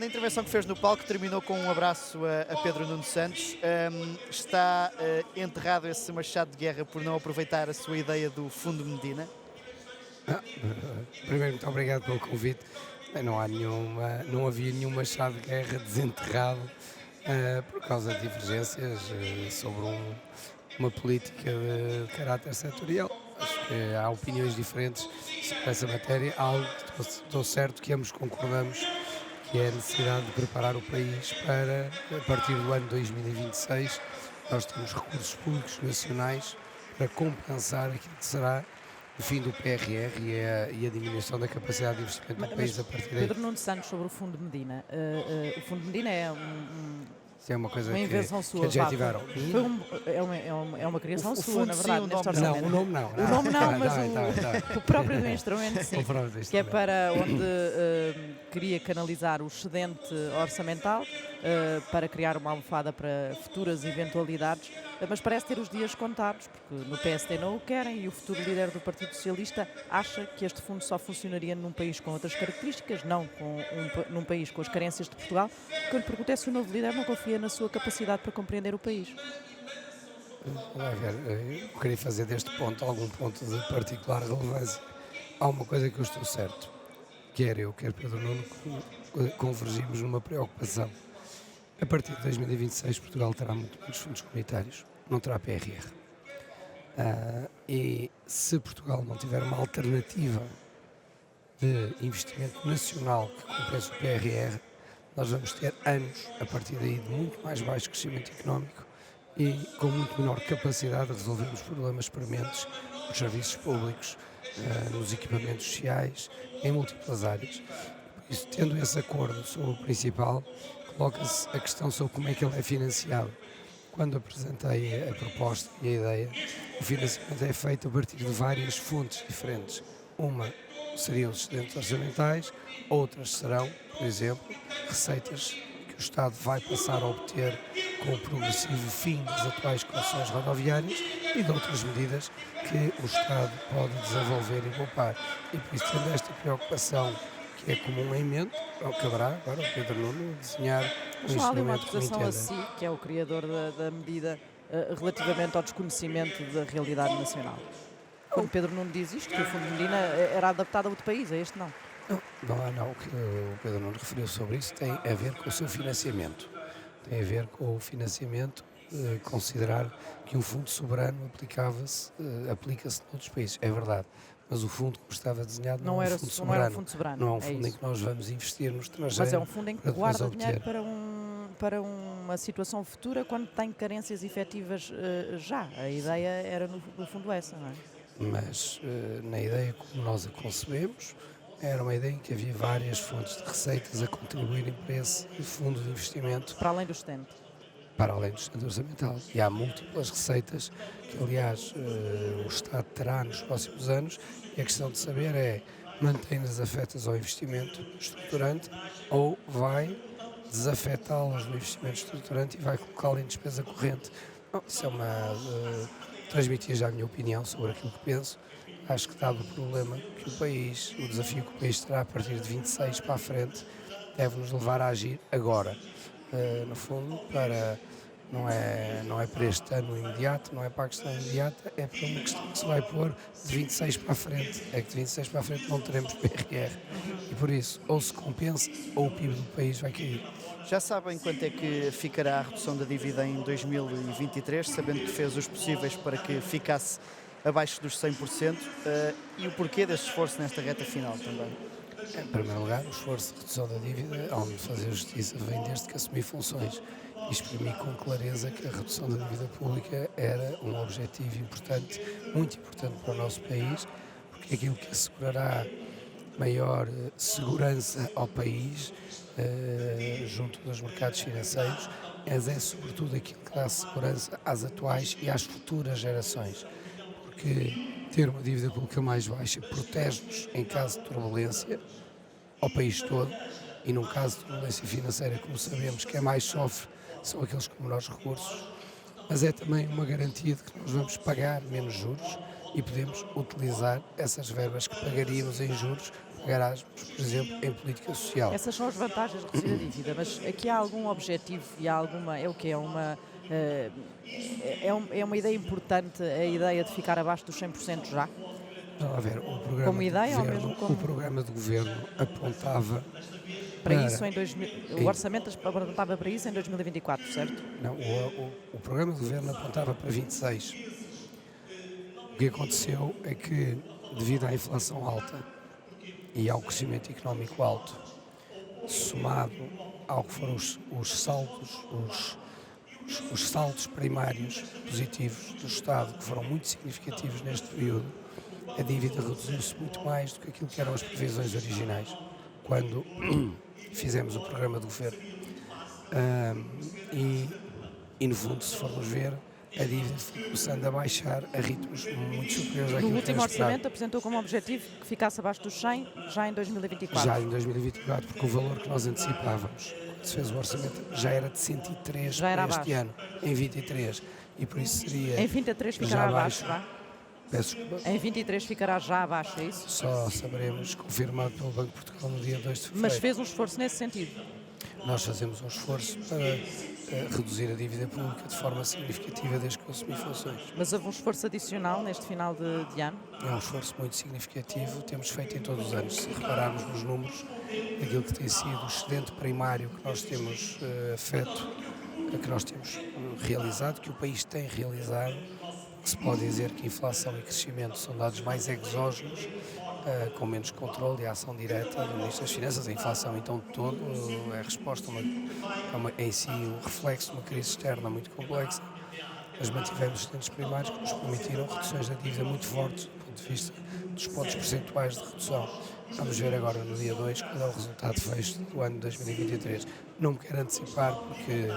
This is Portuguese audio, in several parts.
intervenção que fez no palco terminou com um abraço a Pedro Nuno Santos. Está enterrado esse machado de guerra por não aproveitar a sua ideia do Fundo Medina? Primeiro, muito obrigado pelo convite. Não havia nenhum machado de guerra desenterrado por causa de divergências sobre uma política de caráter setorial. Acho que há opiniões diferentes sobre essa matéria. Há algo que estou certo que ambos concordamos, que é a necessidade de preparar o país para, a partir do ano 2026, nós temos recursos públicos nacionais para compensar aquilo que será o fim do PRR e a diminuição da capacidade de investimento do país a partir daí. Pedro Nuno Santos, sobre o Fundo Medina. O Fundo Medina é Isso é uma coisa uma invenção que sua. adjetivaram. É uma criação O sua, fundo, na sim, verdade, o neste nome Não, orçamento. o nome não. O nome não, mas Tá. o próprio do instrumento, sim. O próprio do Que é instrumento. para onde queria canalizar o excedente orçamental para criar uma almofada para futuras eventualidades, mas parece ter os dias contados, porque no PSD não o querem e o futuro líder do Partido Socialista acha que este fundo só funcionaria num país com outras características, não num país com as carências de Portugal. O que eu lhe pergunto é se o novo líder não confia na sua capacidade para compreender o país. Vamos ver, eu queria fazer deste ponto algum ponto de particular relevância. Há uma coisa que eu estou certo, quer eu, quer Pedro Nuno, convergimos numa preocupação. A partir de 2026 Portugal terá muito menos fundos comunitários, não terá PRR. E se Portugal não tiver uma alternativa de investimento nacional que compense o PRR, nós vamos ter anos, a partir daí, de muito mais baixo crescimento económico e com muito menor capacidade de resolver os problemas prementes nos serviços públicos, nos equipamentos sociais, em múltiplas áreas. Por isso, tendo esse acordo sobre o principal, coloca-se a questão sobre como é que ele é financiado. Quando apresentei a proposta e a ideia, o financiamento é feito a partir de várias fontes diferentes. Uma seriam os excedentes orçamentais, outras serão, por exemplo, receitas que o Estado vai passar a obter com o progressivo fim das atuais concessões rodoviárias e de outras medidas que o Estado pode desenvolver e poupar. E por isso, tendo esta preocupação que é comum em mente, caberá agora o Pedro Nuno desenhar Mas um não há ali uma instrumento que me acusação a entenda. si, que é o criador da medida, relativamente ao desconhecimento da realidade nacional. Quando Pedro Nuno diz isto, que o Fundo Medina era adaptado a outro país, a este não. Não, o que o Pedro Nuno referiu sobre isso tem a ver com o seu financiamento. Tem a ver com o financiamento, considerar que um fundo soberano aplica-se noutros países. É verdade, mas o fundo como estava desenhado não é um fundo soberano. Não era um fundo soberano. Não é um é fundo em isso. que nós vamos investir no estrangeiro. Mas é um fundo em que para depois guarda dinheiro obter. para uma situação futura quando tem carências efetivas já. A ideia era no fundo essa, não é? Mas na ideia como nós a concebemos, era uma ideia em que havia várias fontes de receitas a contribuírem para esse fundo de investimento, Para além do excedente. para além do excedente orçamental. E há múltiplas receitas que, aliás, o Estado terá nos próximos anos, e a questão de saber é, mantém-nas afetas ao investimento estruturante ou vai desafetá-las do investimento estruturante e vai colocá-lo em despesa corrente. Bom, isso é transmitir já a minha opinião sobre aquilo que penso. Acho que, dado o problema que o país, o desafio que o país terá a partir de 26 para a frente, deve-nos levar a agir agora. No fundo, não é para este ano imediato, não é para a questão imediata, é para uma questão que se vai pôr de 26 para a frente. É que de 26 para a frente não teremos PRR. E por isso, ou se compensa, ou o PIB do país vai cair. Já sabem quanto é que ficará a redução da dívida em 2023, sabendo que fez os possíveis para que ficasse abaixo dos 100%, e o porquê deste esforço nesta reta final também? Em primeiro lugar, o esforço de redução da dívida, ao me fazer justiça, vem desde que assumi funções e exprimi com clareza que a redução da dívida pública era um objetivo importante, muito importante para o nosso país, porque é aquilo que assegurará maior segurança ao país junto dos mercados financeiros, mas é sobretudo aquilo que dá segurança às atuais e às futuras gerações, porque ter uma dívida pública mais baixa protege-nos em caso de turbulência ao país todo, e num caso de turbulência financeira, como sabemos, quem mais sofre são aqueles com menores recursos, mas é também uma garantia de que nós vamos pagar menos juros e podemos utilizar essas verbas que pagaríamos em juros para pagarásemos, por exemplo, em política social. Essas são as vantagens de reduzir a dívida, mas aqui há algum objetivo e há alguma, é o que é uma é uma ideia importante, a ideia de ficar abaixo dos 100% já? Vamos lá ver, Como ideia ou mesmo como o programa de governo apontava para isso o orçamento apontava para isso em 2024, certo? não, o programa de governo apontava para 26. O que aconteceu é que, devido à inflação alta e ao crescimento económico alto, somado ao que foram os saldos primários positivos do Estado, que foram muito significativos neste período, a dívida reduziu-se muito mais do que aquilo que eram as previsões originais, quando fizemos o programa de governo. E no fundo, se formos ver, a dívida foi começando a baixar a ritmos muito superiores àquilo No que último era esperado. orçamento apresentou como objetivo que ficasse abaixo dos 100 já em 2024. Já em 2024, porque o valor que nós antecipávamos, quando se fez o orçamento, já era de 103 Já era para este abaixo. ano, em 23. E por isso seria... Em 23 já ficará abaixo, abaixo. já? Peço desculpa. Em 23 ficará já abaixo, é isso? Só saberemos, confirmado pelo Banco de Portugal no dia 2 de fevereiro. Mas fez um esforço nesse sentido. Nós fazemos um esforço para reduzir a dívida pública de forma significativa desde que eu assumi funções. Mas houve um esforço adicional neste final de ano? É um esforço muito significativo, temos feito em todos os anos. Se repararmos nos números, aquilo que tem sido o excedente primário que nós temos que nós temos realizado, que o país tem realizado, se pode dizer que inflação e crescimento são dados mais exógenos, com menos controle e ação direta do Ministro das Finanças. A inflação, então, de todo, é a resposta em si o reflexo de uma crise externa muito complexa, mas mantivemos excedentes primários que nos permitiram reduções da dívida muito fortes do ponto de vista dos pontos percentuais de redução. Vamos ver agora no dia 2 qual é o resultado de fecho do ano de 2023. Não me quero antecipar porque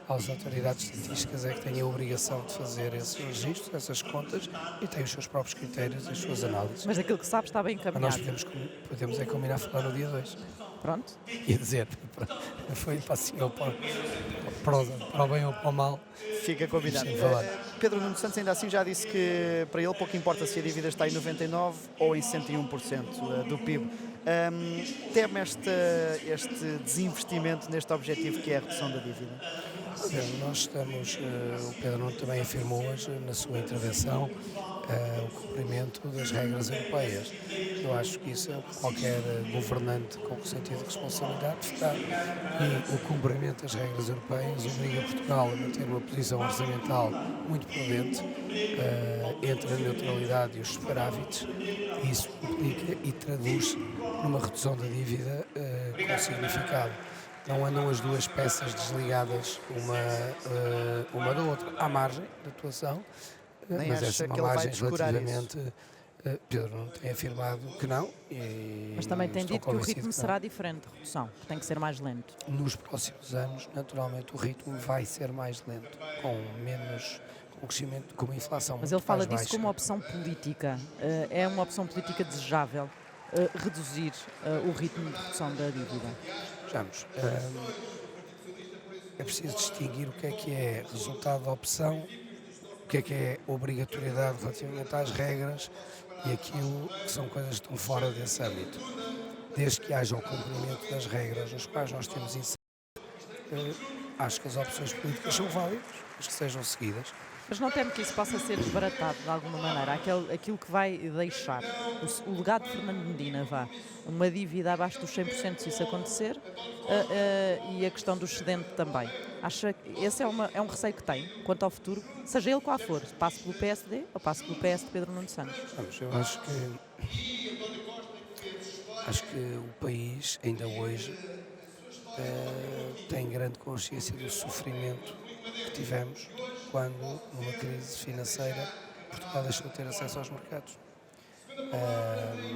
as autoridades estatísticas é que têm a obrigação de fazer esses registros, essas contas, e têm os seus próprios critérios e as suas análises. Mas aquilo que sabe está bem Mas encaminhado. nós podemos combinar a falar no dia 2. Pronto. E dizer, foi para assim ou para o bem ou para o mal. Fica combinado. Sim, falar. Pedro Nuno Santos ainda assim já disse que para ele pouco importa se a dívida está em 99% ou em 101% do PIB. Teme este desinvestimento neste objetivo que é a redução da dívida? Nós estamos, o Pedro Nuno também afirmou hoje na sua intervenção o cumprimento das regras europeias. Eu acho que isso é qualquer governante com sentido de responsabilidade está, e o cumprimento das regras europeias obriga Portugal a manter uma posição orçamental muito prudente entre a neutralidade e os superávites, e isso implica e traduz numa redução da dívida com significado. Não andam as duas peças desligadas uma da outra. Há margem de atuação, Nem mas acha essa é que uma ele vai margem descurar relativamente... Pedro não tem afirmado que não. Mas também tem estou dito que o convencido ritmo que não. será diferente de redução, que tem que ser mais lento. Nos próximos anos, naturalmente, o ritmo vai ser mais lento, com crescimento, com uma inflação Mas muito ele fala mais disso baixa. como uma opção política. É uma opção política desejável reduzir o ritmo de redução da dívida? Vejamos, é preciso distinguir o que é resultado da opção, o que é obrigatoriedade relativamente às regras e aquilo que são coisas que estão fora desse âmbito. Desde que haja o cumprimento das regras nas quais nós temos inserido, acho que as opções políticas são válidas, mas que sejam seguidas. Mas não temo que isso possa ser desbaratado de alguma maneira? Aquilo que vai deixar, o legado de Fernando Medina, uma dívida abaixo dos 100% se isso acontecer, e a questão do excedente também. Acha que esse é um receio que tem quanto ao futuro, seja ele qual for, passe pelo PSD ou passe pelo PS de Pedro Nuno Santos? Vamos, eu acho que o país, ainda hoje, tem grande consciência do sofrimento que tivemos quando, numa crise financeira, Portugal deixou de ter acesso aos mercados.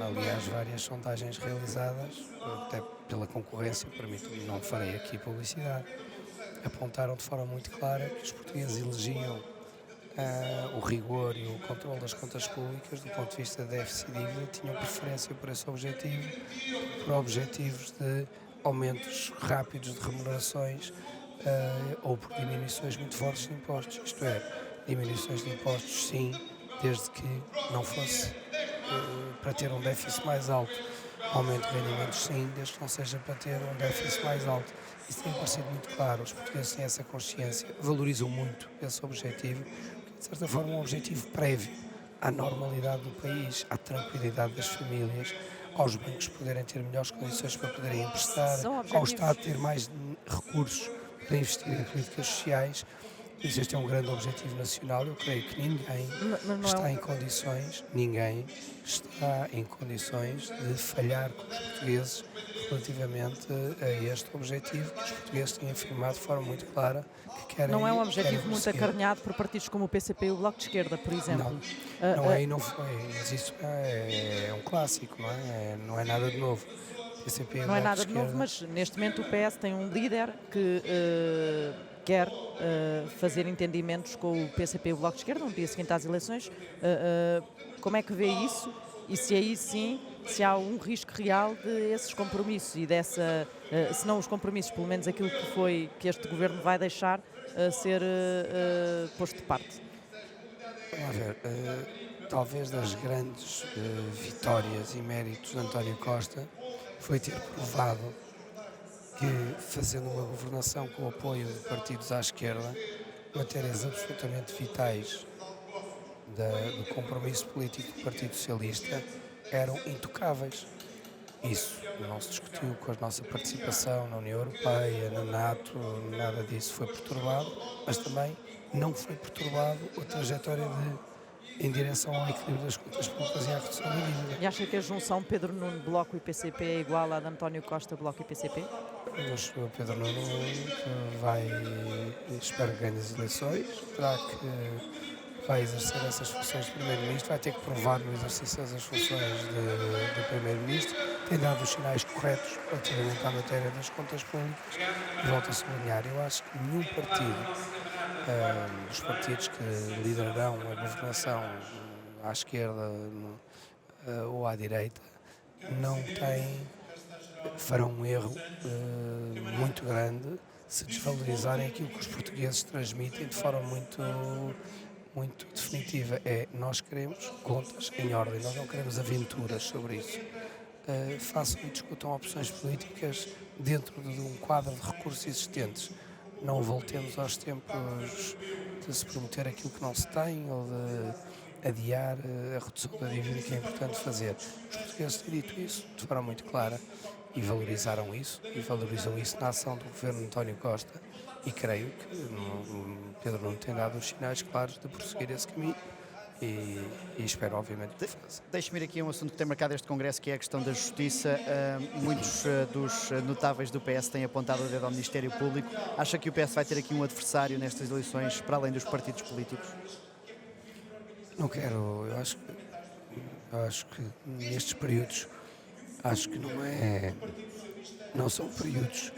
Aliás, várias sondagens realizadas, até pela concorrência, permito-me, não farei aqui publicidade, apontaram de forma muito clara que os portugueses elegiam o rigor e o controle das contas públicas do ponto de vista da déficit e dívida, tinham preferência por esse objetivo, por objetivos de aumentos rápidos de remunerações ou por diminuições muito fortes de impostos, isto é, diminuições de impostos sim, desde que não fosse para ter um déficit mais alto. aumento de rendimentos sim, desde que não seja para ter um déficit mais alto. Isso tem parecido muito claro, os portugueses têm essa consciência, valorizam muito esse objetivo, que de certa forma é um objetivo prévio à normalidade do país, à tranquilidade das famílias, aos bancos poderem ter melhores condições para poderem emprestar, São ao objetivos. Estado ter mais recursos para investir em políticas sociais. Este é um grande objetivo nacional. Eu creio que Mas não é está em condições, ninguém está em condições de falhar com os portugueses relativamente a este objetivo que os portugueses têm afirmado de forma muito clara que querem. não é um querem objetivo muito perseguir. acarinhado por partidos como o PCP e o Bloco de Esquerda, por exemplo. Não é e não foi, mas isso é um clássico, não é? Não é nada de novo. PCP e Não é Bloco nada de novo, Esquerda. mas neste momento o PS tem um líder que quer fazer entendimentos com o PCP e o Bloco de Esquerda no dia seguinte às eleições. Como é que vê isso? E se aí sim, se há um risco real de esses compromissos e dessa, se não os compromissos, pelo menos aquilo que este governo vai deixar ser posto de parte. Vamos ver, talvez das grandes vitórias e méritos de António Costa foi ter provado que, fazendo uma governação com o apoio de partidos à esquerda, matérias absolutamente vitais do compromisso político do Partido Socialista eram intocáveis. Isso não se discutiu com a nossa participação na União Europeia, na NATO, nada disso foi perturbado, mas também não foi perturbado a trajetória em direção ao equilíbrio das contas públicas e à redução da dívida. E acha que a junção Pedro Nuno Bloco e PCP é igual à de António Costa Bloco e PCP? Mas o Pedro Nuno vai, espero que ganhe as eleições, terá que vai exercer essas funções de Primeiro-Ministro, vai ter que provar no exercício dessas funções de Primeiro-Ministro, tem dado os sinais corretos relativamente à matéria das contas públicas e volto a sublinhar, eu acho que nenhum partido dos partidos que liderarão a governação à esquerda ou à direita farão um erro muito grande se desvalorizarem aquilo que os portugueses transmitem de forma muito definitiva. Nós queremos contas em ordem, nós não queremos aventuras sobre isso. Façam e discutam opções políticas dentro de um quadro de recursos existentes. Não voltemos aos tempos de se prometer aquilo que não se tem ou de adiar a redução da dívida, que é importante fazer. Os portugueses têm dito isso de forma muito clara e valorizaram isso, e valorizam isso na ação do governo António Costa, e creio que Pedro Nuno tem dado os sinais claros de prosseguir esse caminho. E espero, obviamente, que faça. Deixe-me ir aqui a um assunto que tem marcado este Congresso, que é a questão da justiça. Muitos dos notáveis do PS têm apontado o dedo ao Ministério Público. Acha que o PS vai ter aqui um adversário nestas eleições, para além dos partidos políticos? Não quero, eu acho que nestes períodos, acho que não são períodos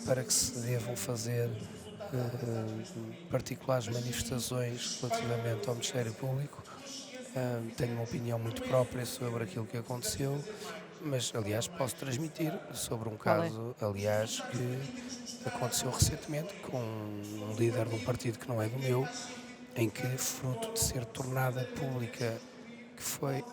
para que se devam fazer particulares manifestações relativamente ao Ministério Público. Tenho uma opinião muito própria sobre aquilo que aconteceu, mas aliás posso transmitir sobre um caso, aliás, que aconteceu recentemente com um líder de um partido que não é do meu, em que, fruto de ser tornada pública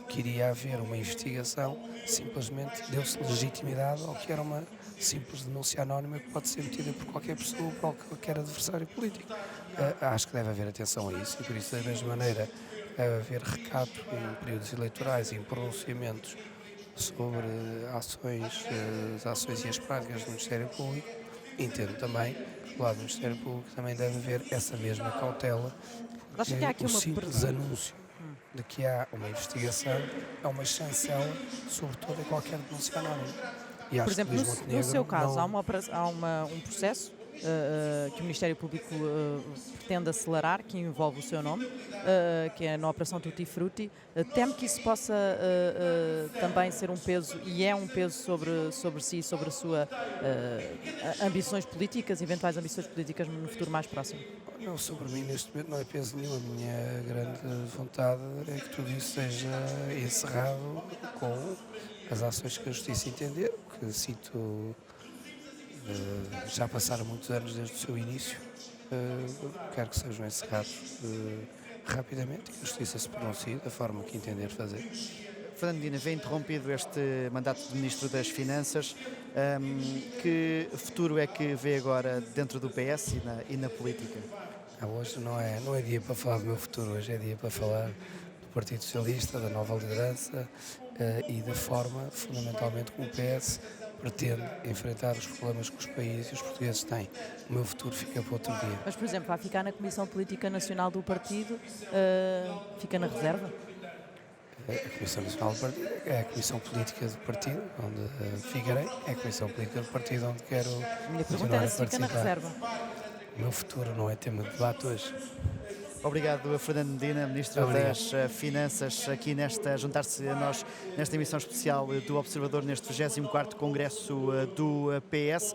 que iria haver uma investigação, simplesmente deu-se legitimidade ao que era uma simples denúncia anónima que pode ser metida por qualquer pessoa, por qualquer adversário político. Acho que deve haver atenção a isso e, por isso, da mesma maneira, deve haver recato em períodos eleitorais e em pronunciamentos sobre as ações e as práticas do Ministério Público. Entendo também que do lado do Ministério Público também deve haver essa mesma cautela, Acha que há aqui o uma simples anúncio de que há uma investigação é uma chancela sobre toda e qualquer denúncia anónima. E Por acho exemplo, que Luís no Montenegro seu caso, não... há um processo que o Ministério Público pretende acelerar, que envolve o seu nome, que é na Operação Tutti Frutti. Teme que isso possa também ser um peso, e é um peso sobre si, sobre as suas ambições políticas, eventuais ambições políticas no futuro mais próximo? Não, sobre mim neste momento não é peso nenhum. A minha grande vontade é que tudo isso seja encerrado com as ações que a Justiça entender, que cito, já passaram muitos anos desde o seu início, quero que sejam encerrados rapidamente e que a Justiça se pronuncie da forma que entender fazer. Fernando Medina, vem interrompido este mandato de Ministro das Finanças. Que futuro é que vê agora dentro do PS e na política? Hoje não é dia para falar do meu futuro, hoje é dia para falar do Partido Socialista, da nova liderança e da forma, fundamentalmente, como o PS pretende enfrentar os problemas que os países e os portugueses têm. O meu futuro fica para outro dia. Mas, por exemplo, vai ficar na Comissão Política Nacional do partido, fica na reserva? A Comissão Nacional do Partido é a Comissão Política do Partido, onde ficarei, é a Comissão Política do Partido onde quero A minha pergunta continuar era a se fica na participar. reserva. O meu futuro não é tema de debate hoje. Obrigado a Fernando Medina, Ministro Obrigado. das Finanças, aqui juntar-se a nós nesta emissão especial do Observador neste 24º Congresso do PS.